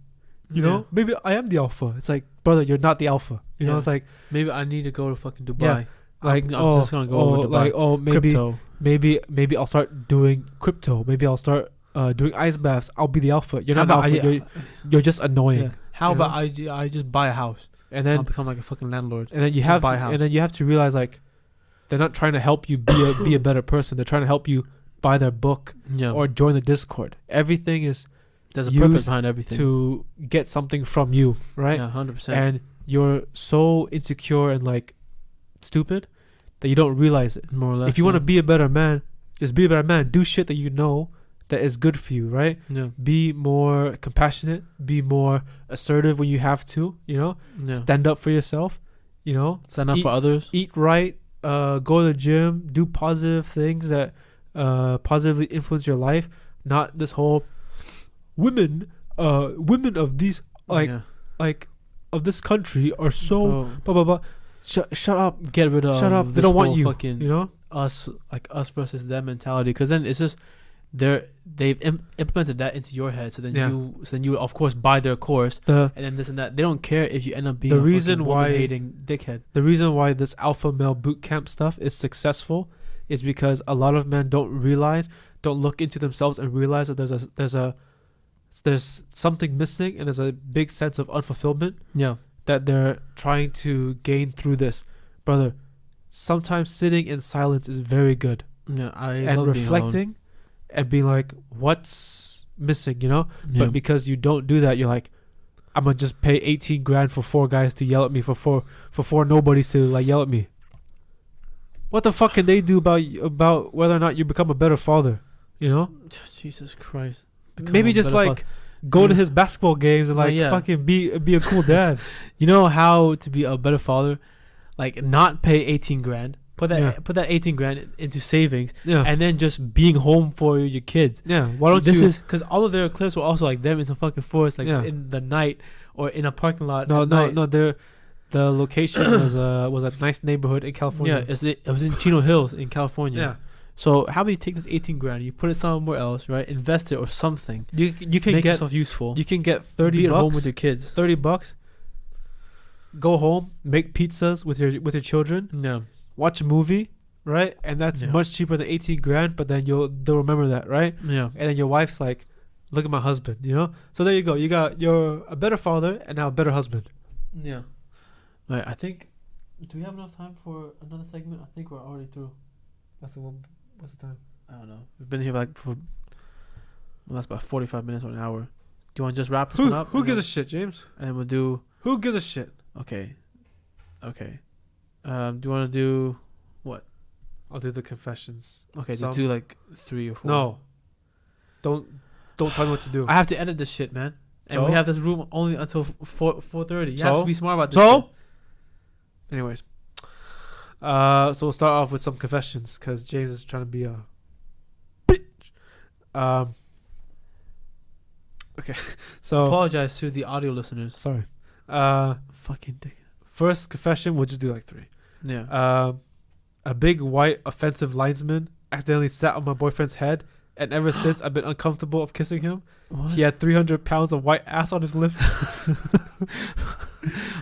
you know, maybe I am the alpha. It's like, brother, you're not the alpha, you know. It's like, maybe I need to go to fucking Dubai. Like, I'm just gonna go over Dubai. Like, maybe I'll start doing crypto. Maybe I'll start doing ice baths. I'll be the alpha. You're not alpha. You're just annoying. Yeah. How about I just buy a house and then I'll become like a fucking landlord. And then you have to realize, like, they're not trying to help you be a better person. They're trying to help you buy their book or join the Discord. Everything is there's a purpose behind everything to get something from you, right? Yeah, 100%. And you're so insecure and like stupid that you don't realize it. More or less. If you want to be a better man, just be a better man. Do shit that you know that is good for you, right? Yeah. Be more compassionate. Be more assertive when you have to. You know, stand up for yourself. You know, stand up for others. Eat right. Go to the gym. Do positive things that positively influence your life. Not this whole women of these like of this country are so blah blah blah. Shut up. Get rid of. Shut up. They don't want you. Fucking, you know, us versus them mentality. Because then it's just they've implemented that into your head. So then you of course buy their course. And then this and that. They don't care if you end up being the reason why hating dickhead. The reason why this alpha male boot camp stuff is successful is because a lot of men don't look into themselves and realize that there's something missing and there's a big sense of unfulfillment. Yeah. That they're trying to gain through this. Brother, sometimes sitting in silence is very good. Yeah, and reflecting and being like, what's missing, you know? Yeah. But because you don't do that, you're like, I'm gonna just pay 18 grand for 4 guys to yell at me, for four nobodies to like yell at me. What the fuck can they do about whether or not you become a better father? You know? Jesus Christ. Maybe just like go to his basketball games and like fucking be a cool dad. You know how to be a better father? Like not pay 18 grand. Put that 18 grand into savings. Yeah. And then just being home for your kids. Yeah. Why don't this is because all of their clips were also like them in some fucking forest, like in the night or in a parking lot. No. The location was a nice neighborhood in California. Yeah, it was in Chino Hills in California. Yeah. So how about you take this 18 grand, you put it somewhere else, right? Invest it or something. You can make get yourself useful. You can get $30 be at home with your kids. $30. Go home, make pizzas with your children. Yeah. Watch a movie, right? And that's much cheaper than 18 grand. But then they'll remember that, right? Yeah. And then your wife's like, look at my husband, you know. So there you go. You're a better father and now a better husband. Yeah. Right. I think. Do we have enough time for another segment? I think we're already through. That's the one. What's the time? I don't know. We've been here for that's about 45 minutes or an hour. Do you want to just wrap this one up? Who gives a shit, James? And we'll do. Who gives a shit? Okay. Do you want to do what? I'll do the confessions. Okay, just do like 3 or 4. No. Don't tell me what to do. I have to edit this shit, man. And we have this room only until 4:30. You have to be smart about this. So, anyways, so we'll start off with some confessions because James is trying to be a bitch. Okay, so apologize to the audio listeners. Sorry. Fucking dick. First confession, we'll just do like 3. Yeah. A big white offensive linesman accidentally sat on my boyfriend's head, and ever since I've been uncomfortable of kissing him. What? He had 300 pounds of white ass on his lips.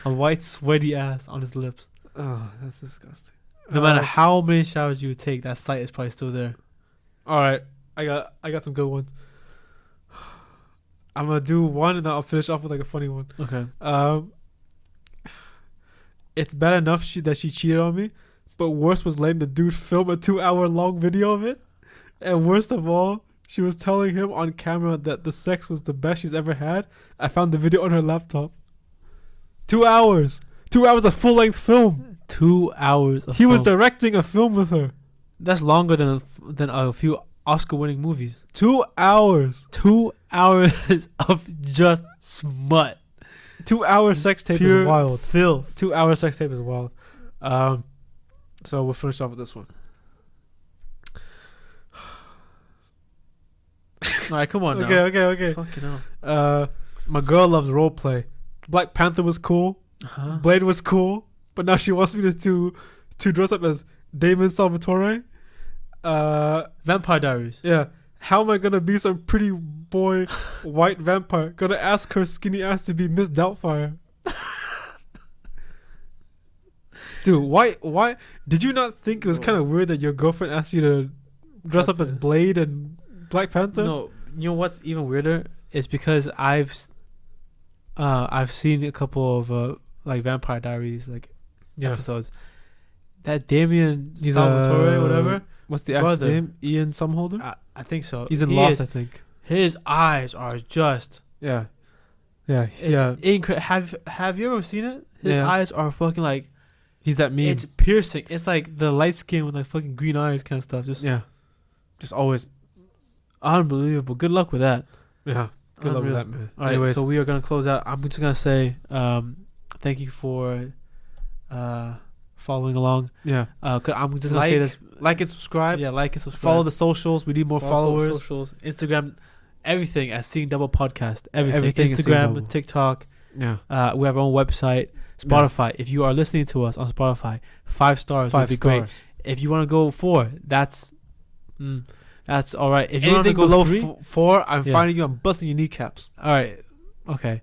A white sweaty ass on his lips. Oh, that's disgusting. No matter how many showers you would take, that sight is probably still there. All right, I got some good ones. I'm gonna do one, and then I'll finish off with like a funny one. Okay. It's bad enough that she cheated on me, but worse was letting the dude film a 2-hour-long video of it. And worst of all, she was telling him on camera that the sex was the best she's ever had. I found the video on her laptop. 2 hours. 2 hours of full-length film. 2 hours of He film. was directing a film with her. That's longer than a few Oscar-winning movies. 2 hours. 2 hours of just smut. 2 hour sex tape Pure is wild. filth. 2 hour sex tape is wild. So we'll finish off with this one. All right, come on now. Okay. Fucking hell. My girl loves role play. Black Panther was cool. Uh-huh. Blade was cool. But now she wants me to dress up as Damon Salvatore. Vampire Diaries. Yeah. How am I gonna be some pretty boy white vampire? Gonna ask her skinny ass to be Miss Doubtfire. Dude, why did you not think it was kind of weird that your girlfriend asked you to dress up as Blade and Black Panther? No, you know what's even weirder is because I've seen a couple of like Vampire Diaries episodes. That Damien Salvatore, whatever. What's the actor's name? Ian Somerhalder? I think so. He's in Lost, I think. His eyes are just incredible. Have you ever seen it? His eyes are fucking like. He's that meme. It's piercing. It's like the light skin with like fucking green eyes kind of stuff. Just always unbelievable. Good luck with that. Yeah. Good luck with that, man. All right, so we are gonna close out. I'm just gonna say thank you for following along. Yeah. I'm just gonna say this. Like and subscribe. Yeah, like and subscribe. Follow the socials. We need more followers. Socials, Instagram, everything at Seeing Double Podcast. Everything. Instagram, TikTok. Yeah. We have our own website. Spotify. If you are listening to us on Spotify, 5 stars would be great. If you want to go 4, that's all right. If you want to go below 4, I'm finding you. I'm busting your kneecaps. All right. Okay.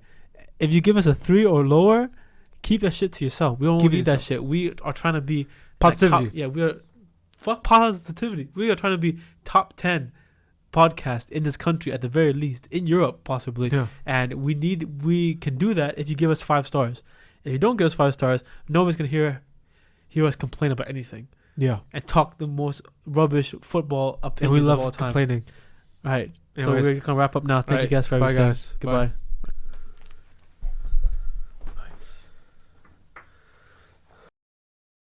If you give us a 3 or lower, keep that shit to yourself. We don't need that shit. We are trying to be positivity. We are fuck positivity. We are trying to be top 10 podcast in this country at the very least, in Europe possibly. Yeah. And we can do that if you give us 5 stars. If you don't give us 5 stars, nobody's gonna hear us complain about anything. Yeah. And talk the most rubbish football opinions and we love of all time. complaining. All right. Anyways. So we're gonna wrap up now. Thank you guys for everything. Bye guys. Goodbye. Bye.